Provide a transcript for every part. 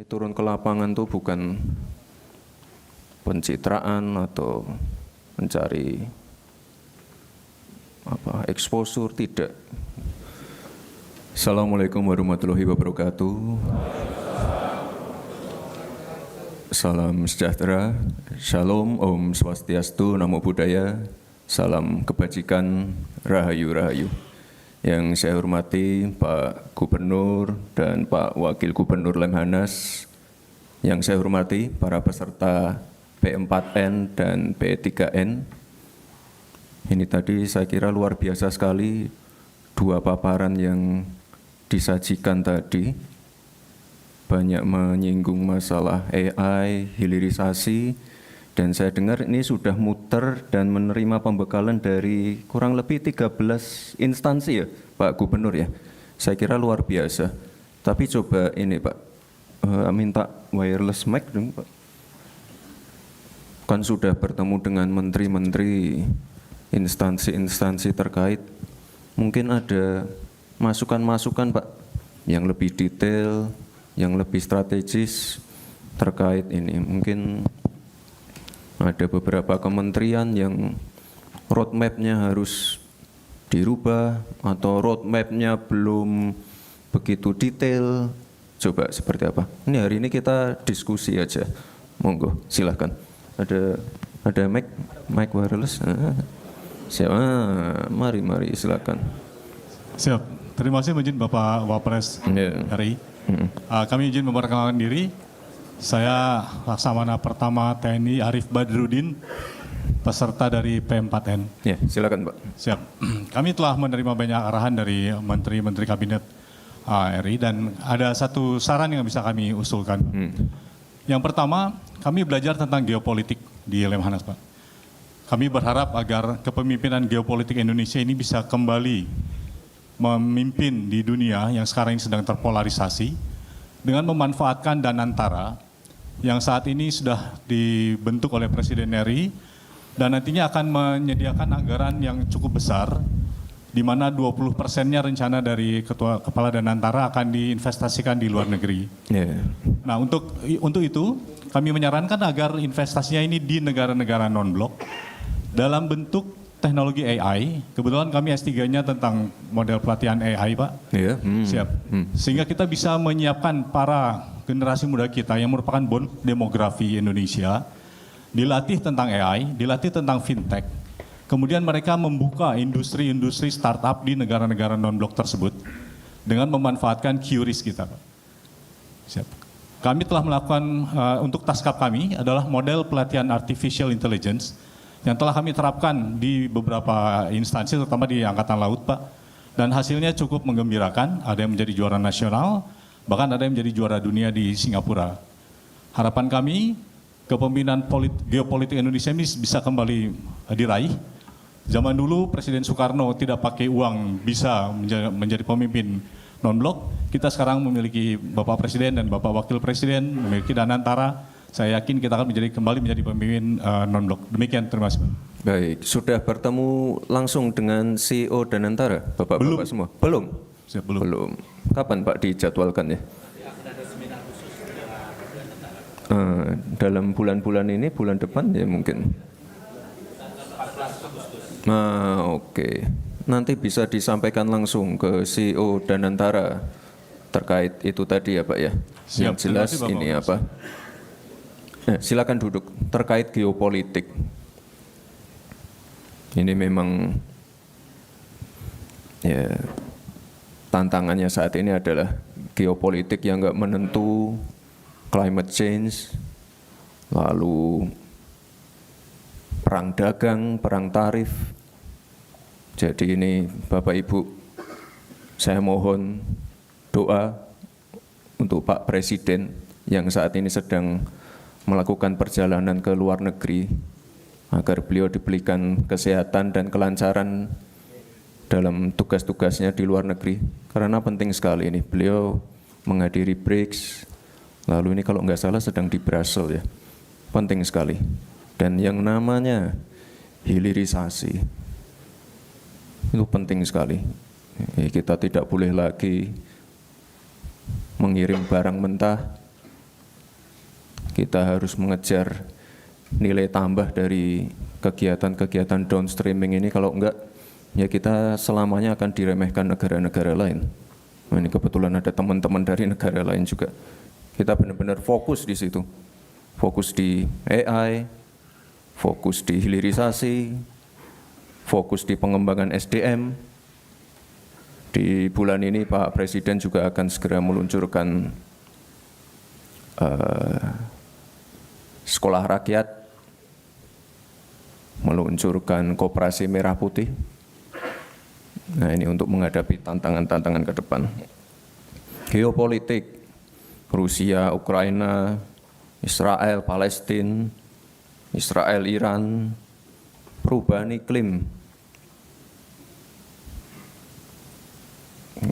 Turun ke lapangan tuh bukan pencitraan atau mencari exposure, tidak. Assalamualaikum warahmatullahi wabarakatuh. Salam sejahtera, shalom, om swastiastu, namo buddhaya, salam kebajikan, rahayu rahayu. Yang saya hormati Pak Gubernur dan Pak Wakil Gubernur Lemhanas, yang saya hormati para peserta P4N dan P3N. Ini tadi saya kira luar biasa sekali dua paparan yang disajikan tadi. Banyak menyinggung masalah AI, hilirisasi, dan saya dengar ini sudah muter dan menerima pembekalan dari kurang lebih 13 instansi ya Pak Gubernur ya. Saya kira luar biasa. Tapi coba ini Pak, minta wireless mic dong Pak. Kan sudah bertemu dengan menteri-menteri, instansi-instansi terkait. Mungkin ada masukan-masukan Pak yang lebih detail, yang lebih strategis terkait ini. Mungkin ada beberapa kementerian yang roadmap-nya harus dirubah atau roadmap-nya belum begitu detail. Coba seperti apa? Ini hari ini kita diskusi aja. Monggo, silahkan. Ada mic wireless. Siap. Mari silakan. Siap. Terima kasih izin Bapak Wapres RI. Kami izin memperkenalkan diri. Saya Laksamana Pertama TNI Arif Badrudin, peserta dari P4N. Ya, silakan Pak. Siap. Kami telah menerima banyak arahan dari Menteri-Menteri Kabinet RI dan ada satu saran yang bisa kami usulkan. Yang pertama, kami belajar tentang geopolitik di Lemhanas Pak. Kami berharap agar kepemimpinan geopolitik Indonesia ini bisa kembali memimpin di dunia yang sekarang ini sedang terpolarisasi dengan memanfaatkan Danantara yang saat ini sudah dibentuk oleh Presiden RI dan nantinya akan menyediakan anggaran yang cukup besar di mana 20%-nya rencana dari Kepala Danantara akan diinvestasikan di luar negeri. Nah, untuk itu kami menyarankan agar investasinya ini di negara-negara non-blok dalam bentuk teknologi AI. Kebetulan kami S3-nya tentang model pelatihan AI, Pak. Siap. Sehingga kita bisa menyiapkan para generasi muda kita yang merupakan bonus demografi Indonesia, dilatih tentang AI, dilatih tentang fintech. Kemudian mereka membuka industri-industri startup di negara-negara non-blok tersebut dengan memanfaatkan QRIS kita, Pak. Siap. Kami telah melakukan, untuk taskap kami adalah model pelatihan artificial intelligence yang telah kami terapkan di beberapa instansi, terutama di Angkatan Laut, Pak. Dan hasilnya cukup menggembirakan, ada yang menjadi juara nasional, bahkan ada yang menjadi juara dunia di Singapura. Harapan kami, kepemimpinan geopolitik Indonesia ini bisa kembali diraih. Zaman dulu Presiden Soekarno tidak pakai uang bisa menjadi pemimpin non-blok. Kita sekarang memiliki Bapak Presiden dan Bapak Wakil Presiden, memiliki Danantara. Saya yakin kita akan kembali menjadi pemimpin non-blok. Demikian, terima kasih. Baik, sudah bertemu langsung dengan CEO Danantara, Bapak-Bapak semua? Belum? Siap, belum. Kapan Pak dijadwalkan ya? Dalam bulan-bulan ini, bulan depan ya mungkin. Oke. Nanti bisa disampaikan langsung ke CEO Danantara terkait itu tadi ya Pak ya? Siap, yang jelas ini apa? Silakan duduk. Terkait geopolitik. Ini memang ya tantangannya saat ini adalah geopolitik yang nggak menentu, climate change, lalu perang dagang, perang tarif. Jadi ini Bapak Ibu, saya mohon doa untuk Pak Presiden yang saat ini sedang melakukan perjalanan ke luar negeri, agar beliau diberikan kesehatan dan kelancaran dalam tugas-tugasnya di luar negeri. Karena penting sekali ini, beliau menghadiri BRICS, lalu ini kalau nggak salah sedang di Brussels ya. Penting sekali. Dan yang namanya hilirisasi, itu penting sekali. Kita tidak boleh lagi mengirim barang mentah kita harus mengejar nilai tambah dari kegiatan-kegiatan downstreaming ini. Kalau enggak, ya kita selamanya akan diremehkan negara-negara lain. Nah, ini kebetulan ada teman-teman dari negara lain juga. Kita benar-benar fokus di situ. Fokus di AI, fokus di hilirisasi, fokus di pengembangan SDM. Di bulan ini Pak Presiden juga akan segera meluncurkan sekolah rakyat, meluncurkan koperasi merah putih. Nah, ini untuk menghadapi tantangan-tantangan ke depan. Geopolitik, Rusia, Ukraina, Israel, Palestina, Israel, Iran, perubahan iklim.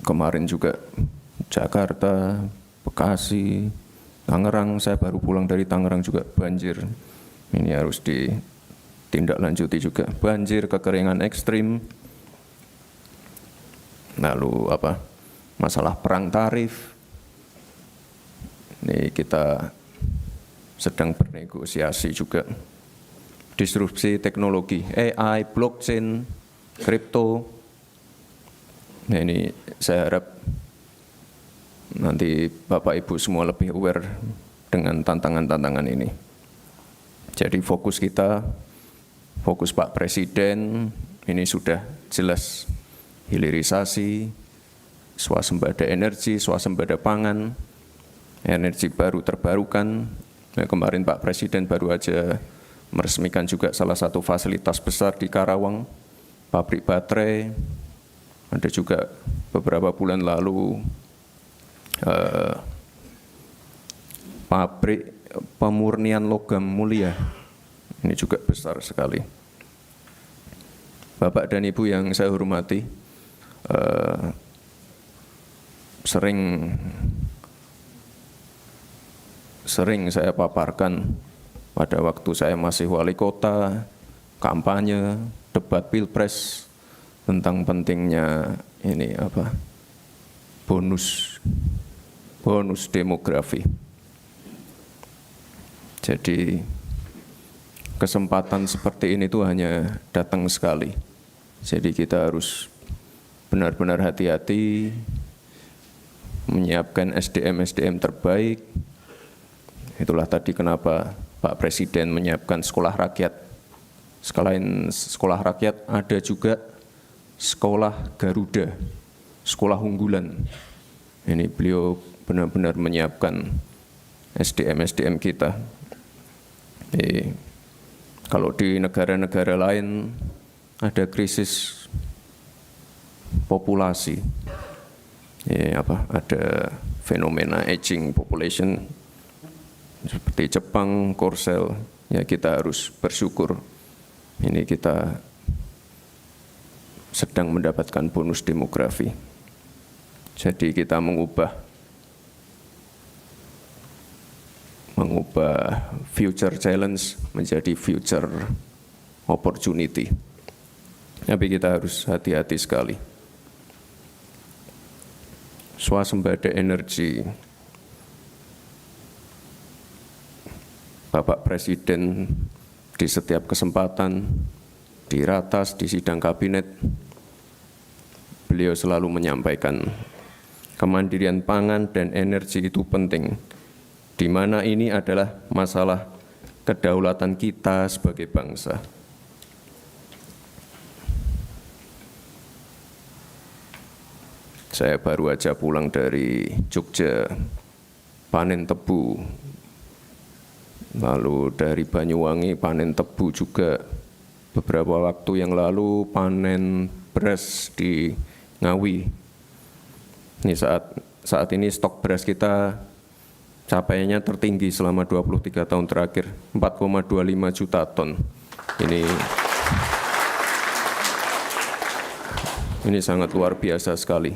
Kemarin juga Jakarta, Bekasi, Tangerang, saya baru pulang dari Tangerang juga banjir. Ini harus ditindaklanjuti juga. Banjir, kekeringan ekstrim. Lalu masalah perang tarif. Ini kita sedang bernegosiasi juga. Disrupsi teknologi, AI, blockchain, kripto. Nah, ini saya harap nanti Bapak Ibu semua lebih aware dengan tantangan-tantangan ini. Jadi fokus kita, fokus Pak Presiden, ini sudah jelas hilirisasi, swasembada energi, swasembada pangan, energi baru terbarukan. Nah, kemarin Pak Presiden baru aja meresmikan juga salah satu fasilitas besar di Karawang, pabrik baterai. Ada juga beberapa bulan lalu pabrik pemurnian logam mulia. Ini juga besar sekali. Bapak dan Ibu yang saya hormati, sering saya paparkan pada waktu saya masih wali kota, kampanye, debat pilpres, tentang pentingnya ini bonus demografi. Jadi kesempatan seperti ini tuh hanya datang sekali. Jadi kita harus benar-benar hati-hati menyiapkan SDM terbaik. Itulah tadi kenapa Pak Presiden menyiapkan sekolah rakyat. Selain sekolah rakyat ada juga sekolah Garuda, sekolah unggulan. Ini beliau benar-benar menyiapkan SDM kita. Kalau di negara-negara lain ada krisis populasi, ada fenomena aging population seperti Jepang, Korsel. Ya, kita harus bersyukur. Ini kita sedang mendapatkan bonus demografi. Jadi kita mengubah future challenge menjadi future opportunity. Tapi kita harus hati-hati sekali. Swasembada energi. Bapak Presiden di setiap kesempatan, di ratas, di sidang kabinet, beliau selalu menyampaikan kemandirian pangan dan energi itu penting, di mana ini adalah masalah kedaulatan kita sebagai bangsa. Saya baru aja pulang dari Jogja, panen tebu, lalu dari Banyuwangi panen tebu juga. Beberapa waktu yang lalu panen beras di Ngawi. Ini saat ini stok beras kita capaiannya tertinggi selama 23 tahun terakhir, 4,25 juta ton. Ini sangat luar biasa sekali.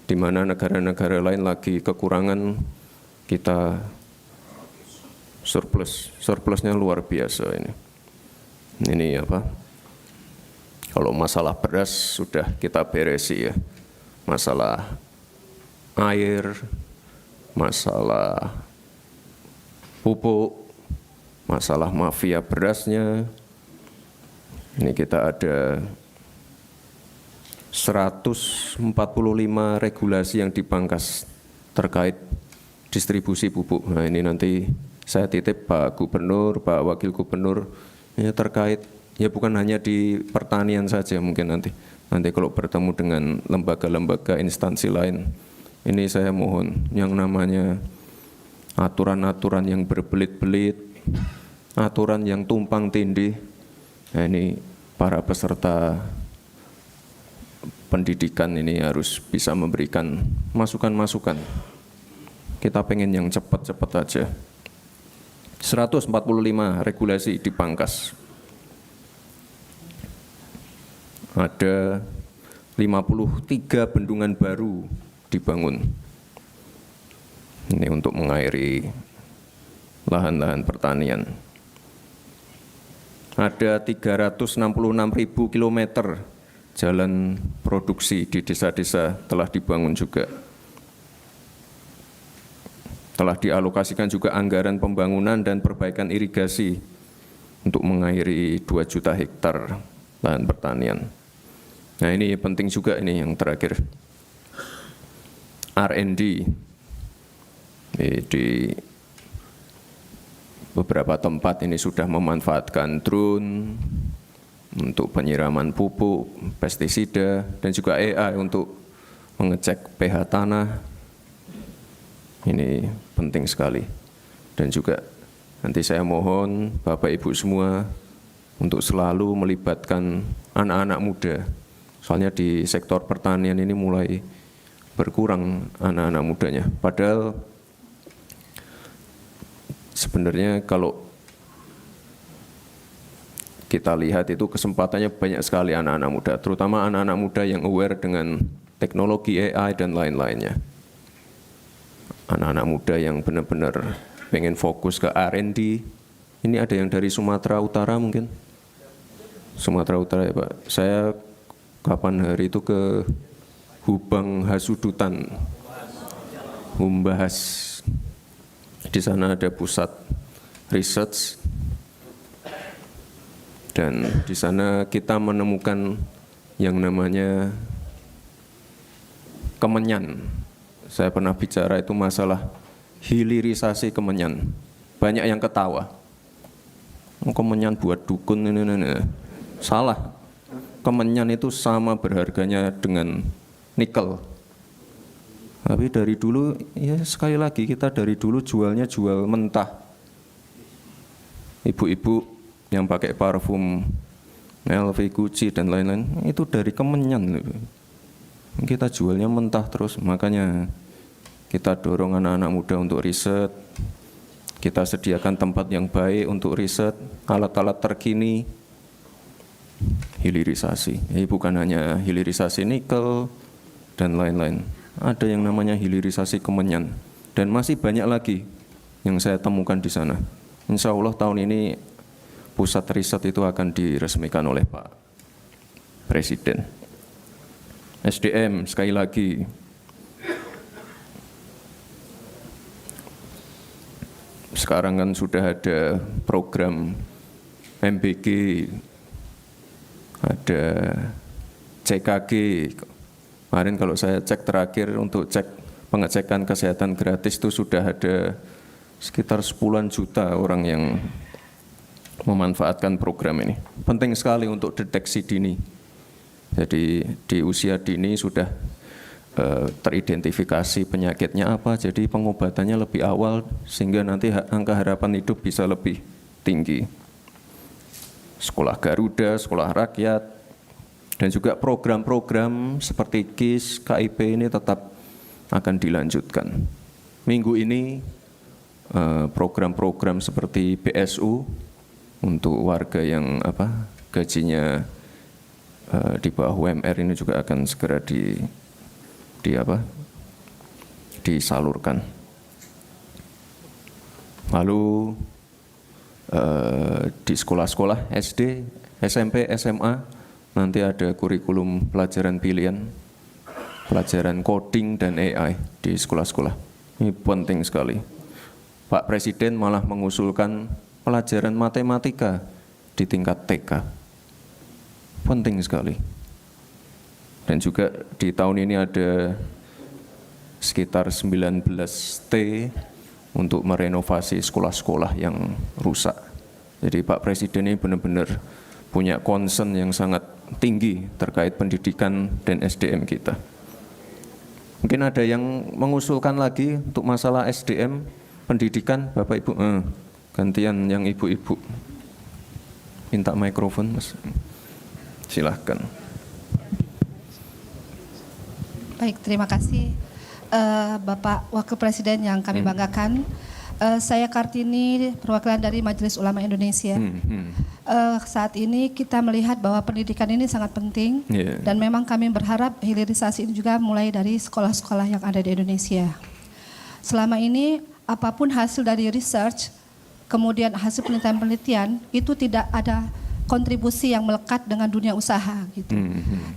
Di mana negara-negara lain lagi kekurangan, kita surplusnya luar biasa ini. Ini kalau masalah beras sudah kita beresi ya. Masalah air, masalah pupuk, masalah mafia berasnya. Ini kita ada 145 regulasi yang dipangkas terkait distribusi pupuk. Nah ini nanti saya titip Pak Gubernur, Pak Wakil Gubernur, ini terkait, ya bukan hanya di pertanian saja mungkin nanti kalau bertemu dengan lembaga-lembaga instansi lain, ini saya mohon yang namanya aturan-aturan yang berbelit-belit, aturan yang tumpang tindih, nah ini para peserta pendidikan ini harus bisa memberikan masukan-masukan. Kita pengen yang cepat-cepat aja. 145 regulasi dipangkas. Ada 53 bendungan baru dibangun. Ini untuk mengairi lahan-lahan pertanian. Ada 366.000 kilometer jalan produksi di desa-desa telah dibangun juga. Telah dialokasikan juga anggaran pembangunan dan perbaikan irigasi untuk mengairi 2 juta hektar lahan pertanian. Nah ini penting juga ini yang terakhir. R&D di beberapa tempat ini sudah memanfaatkan drone untuk penyiraman pupuk, pestisida, dan juga AI untuk mengecek pH tanah. Ini penting sekali. Dan juga nanti saya mohon Bapak Ibu semua untuk selalu melibatkan anak-anak muda. Soalnya di sektor pertanian ini mulai berkurang anak-anak mudanya. Padahal sebenarnya kalau kita lihat itu kesempatannya banyak sekali anak-anak muda, terutama anak-anak muda yang aware dengan teknologi AI dan lain-lainnya. Anak-anak muda yang benar-benar pengen fokus ke R&D. Ini ada yang dari Sumatera Utara mungkin? Sumatera Utara ya Pak. Saya kapan hari itu ke Hubang Hasudutan, Humbahas. Di sana ada pusat research. Dan di sana kita menemukan yang namanya kemenyan. Saya pernah bicara itu masalah hilirisasi kemenyan. Banyak yang ketawa. Kemenyan buat dukun ini. Salah. Kemenyan itu sama berharganya dengan nikel. Tapi dari dulu, ya sekali lagi kita dari dulu jualnya jual mentah. Ibu-ibu yang pakai parfum LV, Gucci dan lain-lain itu dari kemenyan. Kita jualnya mentah terus, makanya kita dorong anak-anak muda untuk riset. Kita sediakan tempat yang baik untuk riset, alat-alat terkini, hilirisasi. Bukan hanya hilirisasi nikel dan lain-lain. Ada yang namanya hilirisasi kemenyan dan masih banyak lagi yang saya temukan di sana. Insya Allah tahun ini pusat riset itu akan diresmikan oleh Pak Presiden. SDM sekali lagi. Sekarang kan sudah ada program MBG, ada CKG. Kemarin kalau saya cek terakhir untuk cek pengecekan kesehatan gratis itu sudah ada sekitar 10 juta orang yang memanfaatkan program ini. Penting sekali untuk deteksi dini. Jadi di usia dini sudah teridentifikasi penyakitnya apa, jadi pengobatannya lebih awal sehingga nanti angka harapan hidup bisa lebih tinggi. Sekolah Garuda, sekolah rakyat, dan juga program-program seperti KIS, KIP ini tetap akan dilanjutkan. Minggu ini program-program seperti BSU untuk warga yang gajinya di bawah UMR ini juga akan segera disalurkan. Lalu di sekolah-sekolah SD, SMP, SMA nanti ada kurikulum pelajaran pilihan, pelajaran coding dan AI di sekolah-sekolah. Ini penting sekali. Pak Presiden malah mengusulkan pelajaran matematika di tingkat TK. Penting sekali. Dan juga di tahun ini ada sekitar 19 T untuk merenovasi sekolah-sekolah yang rusak. Jadi Pak Presiden ini benar-benar punya concern yang sangat tinggi terkait pendidikan dan SDM kita. Mungkin ada yang mengusulkan lagi untuk masalah SDM, pendidikan, Bapak Ibu. Gantian yang ibu-ibu. Minta mikrofon, Mas. Silahkan. Baik, terima kasih Bapak Wakil Presiden yang kami banggakan. Saya Kartini, perwakilan dari Majelis Ulama Indonesia. Saat ini kita melihat bahwa pendidikan ini sangat penting, dan memang kami berharap hilirisasi ini juga mulai dari sekolah-sekolah yang ada di Indonesia. Selama ini apapun hasil dari research, kemudian hasil penelitian-penelitian, itu tidak ada kontribusi yang melekat dengan dunia usaha gitu.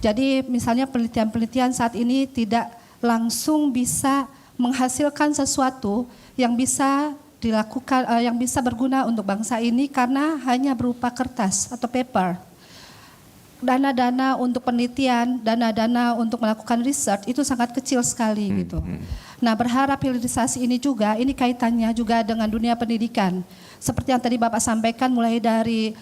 Jadi misalnya penelitian-penelitian saat ini tidak langsung bisa menghasilkan sesuatu yang bisa dilakukan, yang bisa berguna untuk bangsa ini karena hanya berupa kertas atau paper. Dana-dana untuk penelitian, dana-dana untuk melakukan research itu sangat kecil sekali gitu. Nah, berharap hilirisasi ini juga, ini kaitannya juga dengan dunia pendidikan. Seperti yang tadi Bapak sampaikan, mulai dari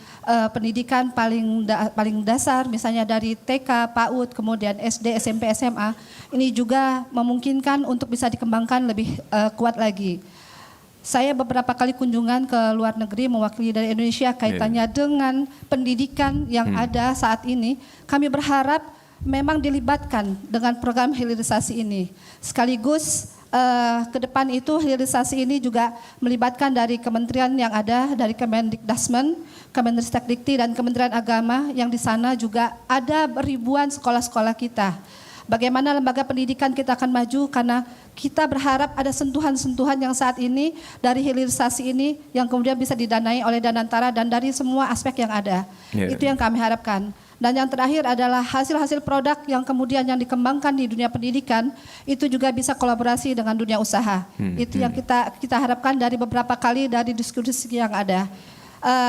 pendidikan paling dasar, misalnya dari TK, PAUD, kemudian SD, SMP, SMA, ini juga memungkinkan untuk bisa dikembangkan lebih kuat lagi. Saya beberapa kali kunjungan ke luar negeri mewakili dari Indonesia kaitannya dengan pendidikan yang ada saat ini. Kami berharap memang dilibatkan dengan program hilirisasi ini. Sekaligus ke depan itu hilirisasi ini juga melibatkan dari kementerian yang ada, dari Kemendikdasmen, Kemendristekdikti, dan Kementerian Agama yang di sana juga ada ribuan sekolah-sekolah kita. Bagaimana lembaga pendidikan kita akan maju karena kita berharap ada sentuhan-sentuhan yang saat ini dari hilirisasi ini yang kemudian bisa didanai oleh Danantara dan dari semua aspek yang ada. Itu yang kami harapkan. Dan yang terakhir adalah hasil-hasil produk yang kemudian yang dikembangkan di dunia pendidikan itu juga bisa kolaborasi dengan dunia usaha. Itu yang kita harapkan dari beberapa kali dari diskusi yang ada.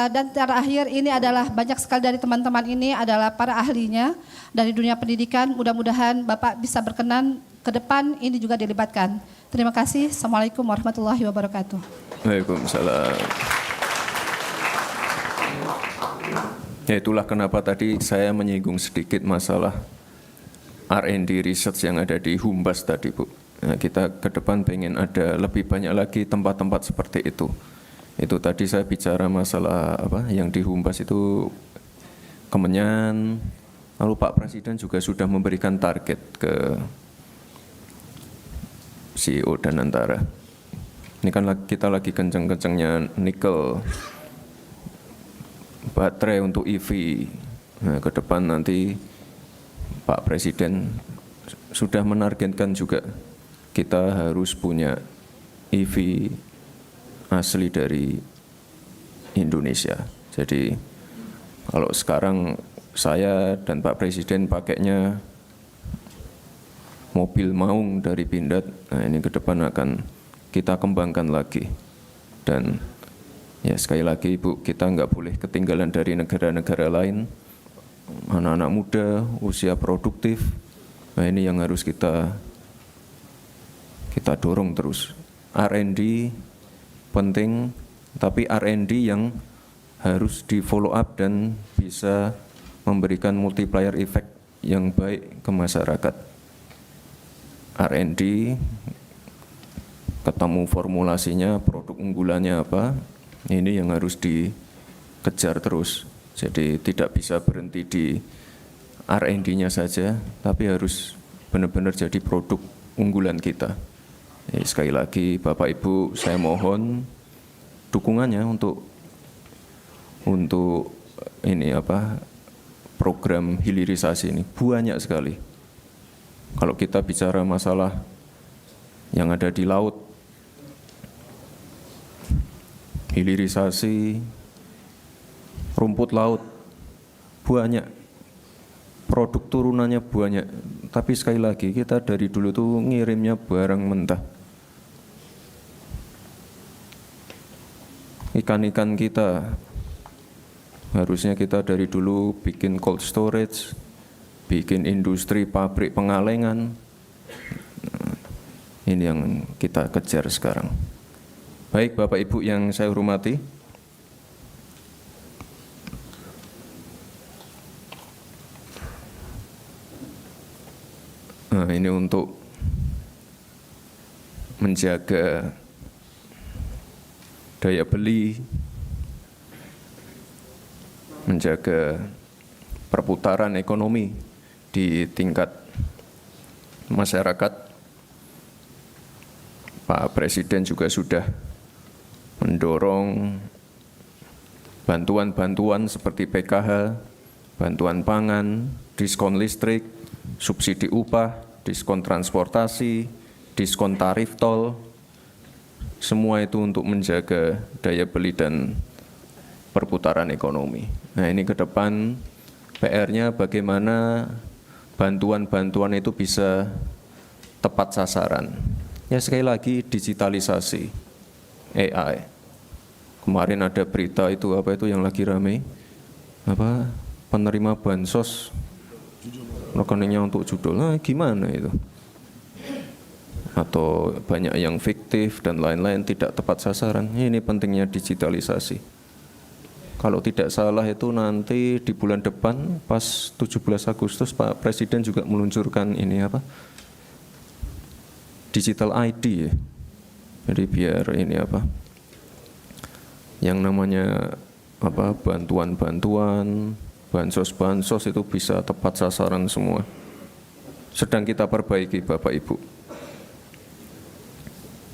Dan terakhir ini adalah banyak sekali dari teman-teman ini adalah para ahlinya dari dunia pendidikan. Mudah-mudahan Bapak bisa berkenan ke depan ini juga dilibatkan. Terima kasih. Assalamualaikum warahmatullahi wabarakatuh. Waalaikumsalam. Ya, itulah kenapa tadi saya menyinggung sedikit masalah R&D research yang ada di Humbas tadi, Bu. Nah, kita ke depan pengen ada lebih banyak lagi tempat-tempat seperti itu. Itu tadi saya bicara masalah apa yang di Humbas itu Kemenyan, lalu Pak Presiden juga sudah memberikan target ke CEO Danantara. Ini kan kita lagi kenceng-kencengnya nikel, baterai untuk EV. Nah, ke depan nanti Pak Presiden sudah menargetkan juga kita harus punya EV asli dari Indonesia. Jadi kalau sekarang saya dan Pak Presiden pakainya mobil maung dari Pindad, nah ini ke depan akan kita kembangkan lagi. Dan ya sekali lagi Ibu, kita nggak boleh ketinggalan dari negara-negara lain. Anak-anak muda, usia produktif, nah ini yang harus kita dorong terus. R&D penting, tapi R&D yang harus di follow up dan bisa memberikan multiplier effect yang baik ke masyarakat. R&D, ketemu formulasinya, produk unggulannya apa, ini yang harus dikejar terus. Jadi tidak bisa berhenti di R&D-nya saja, tapi harus benar-benar jadi produk unggulan kita. Sekali lagi Bapak Ibu, saya mohon dukungannya untuk ini apa program hilirisasi ini banyak sekali. Kalau kita bicara masalah yang ada di laut, hilirisasi rumput laut banyak, produk turunannya banyak. Tapi sekali lagi kita dari dulu tuh ngirimnya barang mentah. ikan-ikan kita. Harusnya kita dari dulu bikin cold storage, bikin industri pabrik pengalengan. Ini yang kita kejar sekarang. Baik Bapak Ibu yang saya hormati, nah, ini untuk menjaga daya beli, menjaga perputaran ekonomi di tingkat masyarakat. Pak Presiden juga sudah mendorong bantuan-bantuan seperti PKH, bantuan pangan, diskon listrik, subsidi upah, diskon transportasi, diskon tarif tol. Semua itu untuk menjaga daya beli dan perputaran ekonomi. Nah, ini ke depan PR-nya bagaimana bantuan-bantuan itu bisa tepat sasaran. Ya sekali lagi digitalisasi, AI. Kemarin ada berita itu apa itu yang lagi rame, apa penerima bansos rekeningnya untuk judul, nah gimana itu? Atau banyak yang fiktif dan lain-lain tidak tepat sasaran. Ini pentingnya digitalisasi. Kalau tidak salah itu nanti di bulan depan pas 17 Agustus Pak Presiden juga meluncurkan ini apa? Digital ID ya. Jadi biar ini apa? Yang namanya apa? Bantuan-bantuan, bansos-bansos itu bisa tepat sasaran semua. Sedang kita perbaiki Bapak Ibu.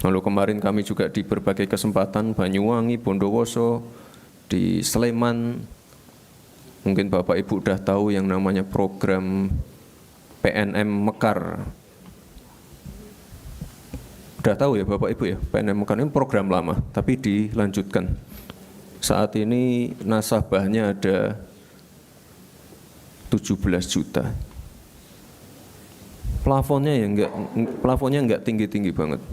Lalu kemarin kami juga di berbagai kesempatan Banyuwangi, Bondowoso, di Sleman, mungkin Bapak Ibu udah tahu yang namanya program PNM Mekar. Udah tahu ya Bapak Ibu ya, PNM Mekar ini program lama, tapi dilanjutkan. Saat ini nasabahnya ada 17 juta. Plafonnya enggak tinggi-tinggi banget.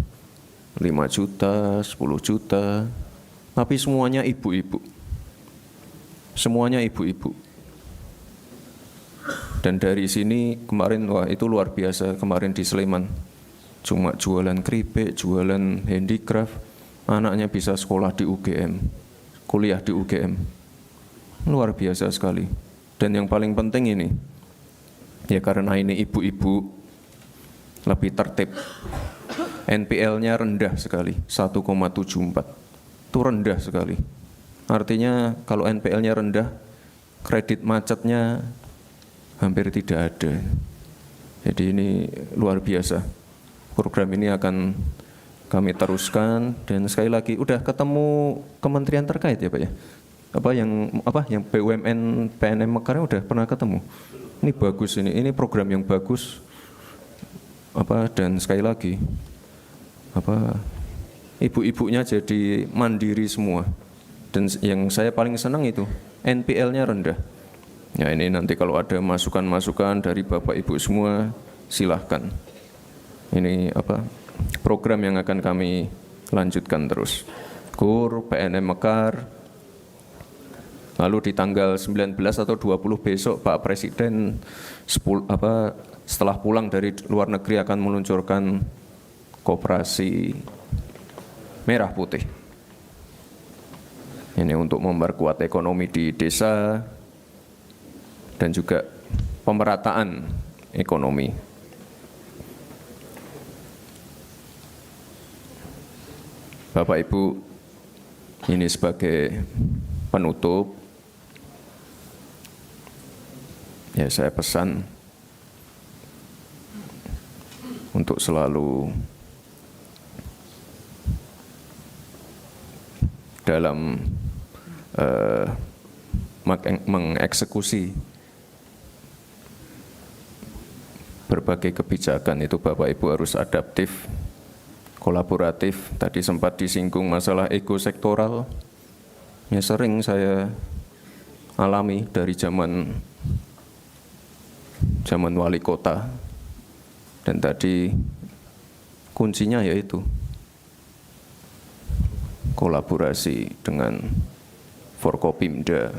5 juta, 10 juta, tapi semuanya ibu-ibu. Semuanya ibu-ibu. Dan dari sini kemarin, wah itu luar biasa, kemarin di Sleman. Cuma jualan keripik, jualan handicraft, anaknya bisa sekolah di UGM, kuliah di UGM. Luar biasa sekali. Dan yang paling penting ini, ya karena ini ibu-ibu, lebih tertib. NPL-nya rendah sekali, 1,74. Itu rendah sekali. Artinya kalau NPL-nya rendah, kredit macetnya hampir tidak ada. Jadi ini luar biasa. Program ini akan kami teruskan dan sekali lagi udah ketemu kementerian terkait ya Pak ya. Yang BUMN PNM Mekar udah pernah ketemu. Ini bagus ini program yang bagus. Dan sekali lagi ibu-ibunya jadi mandiri semua. Dan yang saya paling senang itu NPL-nya rendah. Ya ini nanti kalau ada masukan-masukan dari Bapak Ibu semua silahkan. Ini program yang akan kami lanjutkan terus. KUR, PNM Mekar. Lalu di tanggal 19 atau 20 besok Pak Presiden setelah pulang dari luar negeri akan meluncurkan koperasi merah putih. Ini untuk memperkuat ekonomi di desa dan juga pemerataan ekonomi. Bapak Ibu, ini sebagai penutup, ya saya pesan untuk selalu dalam mengeksekusi berbagai kebijakan itu Bapak Ibu harus adaptif, kolaboratif. Tadi sempat disinggung masalah ego sektoral. Ya sering saya alami dari zaman wali kota. Dan tadi kuncinya yaitu kolaborasi dengan Forkopimda,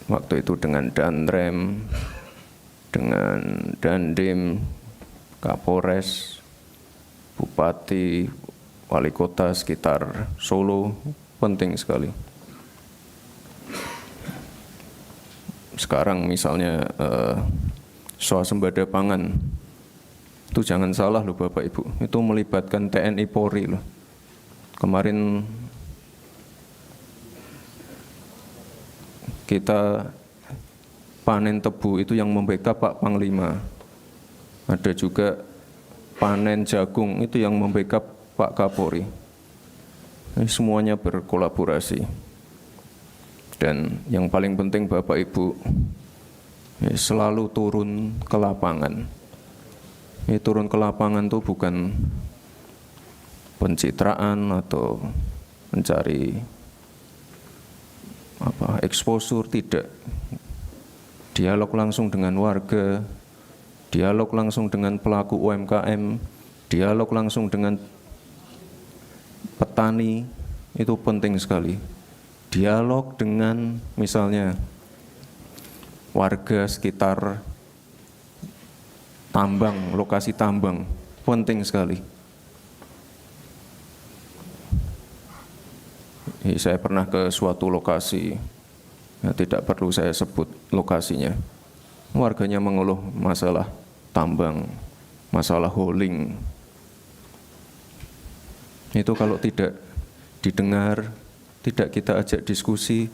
waktu itu dengan Danrem, dengan Dandim, Kapolres, Bupati, Wali Kota sekitar Solo, penting sekali. Sekarang misalnya swasembada pangan, itu jangan salah loh Bapak Ibu, itu melibatkan TNI Polri loh. Kemarin kita panen tebu itu yang membackup Pak Panglima. Ada juga panen jagung itu yang membackup Pak Kapolri. Ini semuanya berkolaborasi. Dan yang paling penting Bapak Ibu, selalu turun ke lapangan. Ini turun ke lapangan itu bukan pencitraan atau mencari exposure, tidak. Dialog langsung dengan warga, dialog langsung dengan pelaku UMKM, dialog langsung dengan petani, itu penting sekali. Dialog dengan misalnya warga sekitar tambang, lokasi tambang, penting sekali. Saya pernah ke suatu lokasi, tidak perlu saya sebut lokasinya. Warganya mengeluh masalah tambang, masalah hauling. Itu kalau tidak didengar, tidak kita ajak diskusi,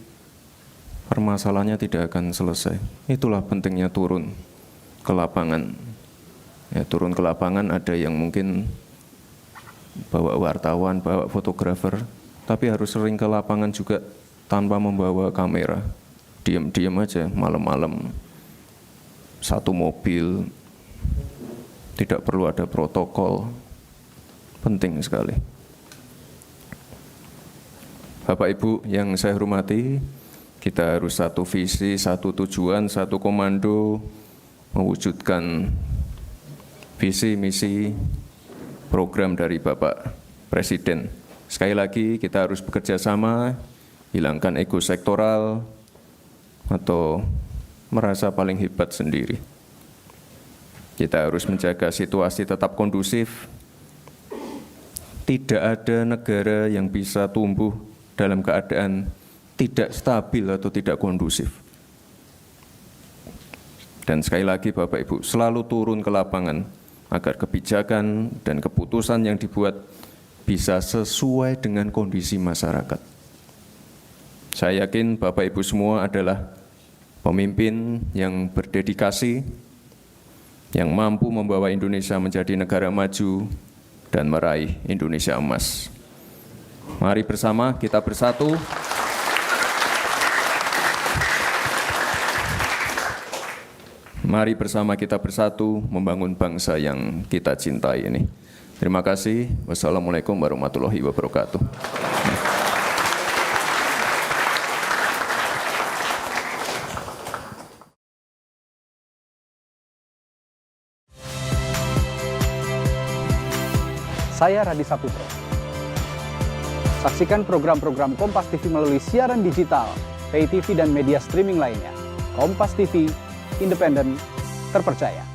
permasalahannya tidak akan selesai. Itulah pentingnya turun ke lapangan. Ya, turun ke lapangan ada yang mungkin bawa wartawan, bawa fotografer, tapi harus sering ke lapangan juga tanpa membawa kamera. Diam-diam aja malam-malam, satu mobil, tidak perlu ada protokol, penting sekali. Bapak Ibu yang saya hormati, kita harus satu visi, satu tujuan, satu komando, mewujudkan visi, misi, program dari Bapak Presiden. Sekali lagi kita harus bekerja sama, hilangkan ego sektoral atau merasa paling hebat sendiri. Kita harus menjaga situasi tetap kondusif. Tidak ada negara yang bisa tumbuh dalam keadaan tidak stabil atau tidak kondusif. Dan sekali lagi Bapak Ibu, selalu turun ke lapangan agar kebijakan dan keputusan yang dibuat bisa sesuai dengan kondisi masyarakat. Saya yakin Bapak Ibu semua adalah pemimpin yang berdedikasi, yang mampu membawa Indonesia menjadi negara maju dan meraih Indonesia emas. Mari bersama kita bersatu. Mari bersama kita bersatu membangun bangsa yang kita cintai ini. Terima kasih. Wassalamualaikum warahmatullahi wabarakatuh. Saya Radi Saputro. Saksikan program-program Kompas TV melalui siaran digital, pay TV dan media streaming lainnya. Kompas TV, independen, terpercaya.